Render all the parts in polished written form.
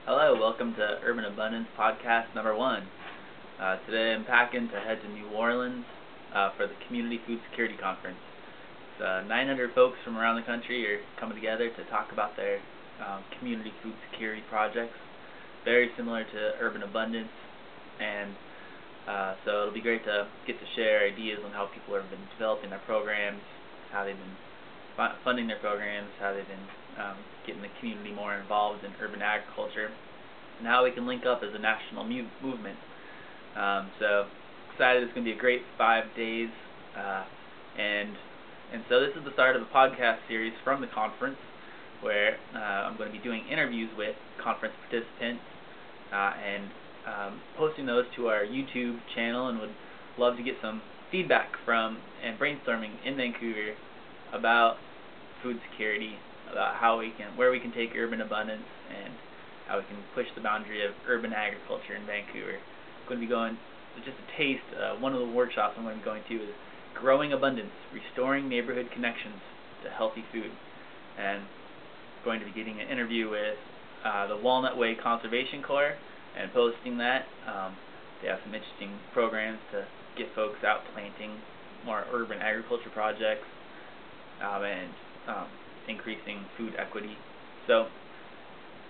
Hello, welcome to Urban Abundance Podcast number 1. Today I'm packing to head to New Orleans for the Community Food Security Conference. 900 folks from around the country are coming together to talk about their community food security projects, very similar to Urban Abundance, and so it'll be great to get to share ideas on how people have been developing their programs, how they've been funding their programs, how they've been getting the community more involved in urban agriculture, and how we can link up as a national movement. So excited! It's going to be a great 5 days, and so this is the start of a podcast series from the conference, where I'm going to be doing interviews with conference participants and posting those to our YouTube channel, and would love to get some feedback from and brainstorming in Vancouver about food security, about where we can take urban abundance, and how we can push the boundary of urban agriculture in Vancouver. I'm going to be going, just a taste, one of the workshops I'm going to be going to is Growing Abundance, Restoring Neighborhood Connections to Healthy Food. And I'm going to be getting an interview with the Walnut Way Conservation Corps and posting that. They have some interesting programs to get folks out planting more urban agriculture projects, and increasing food equity. So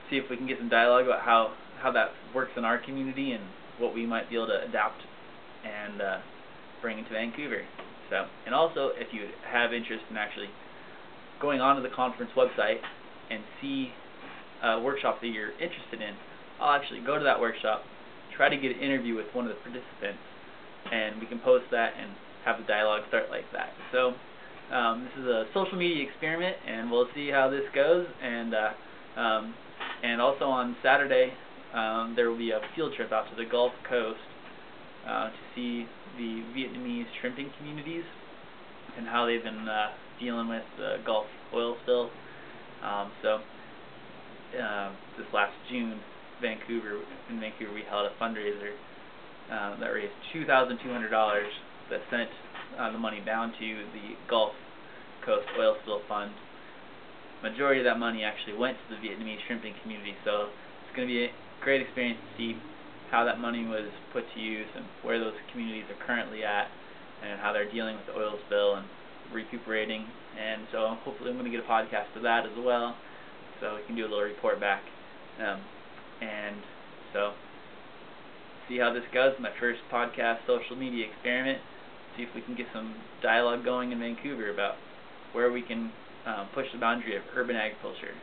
see if we can get some dialogue about how that works in our community and what we might be able to adapt and bring into Vancouver. So, and also, if you have interest in actually going onto the conference website and see a workshop that you're interested in, I'll actually go to that workshop, try to get an interview with one of the participants, and we can post that and have the dialogue start like that. So this is a social media experiment, and we'll see how this goes. And also on Saturday, there will be a field trip out to the Gulf Coast to see the Vietnamese shrimping communities and how they've been dealing with the Gulf oil spill. So this last June, in Vancouver, we held a fundraiser that raised $2,200 that sent the money down to the Gulf Coast Oil Spill Fund. Majority of that money actually went to the Vietnamese shrimping community, so it's going to be a great experience to see how that money was put to use and where those communities are currently at and how they're dealing with the oil spill and recuperating. And so hopefully I'm going to get a podcast of that as well, so we can do a little report back. And so see how this goes, my first podcast social media experiment. See if we can get some dialogue going in Vancouver about where we can push the boundary of urban agriculture.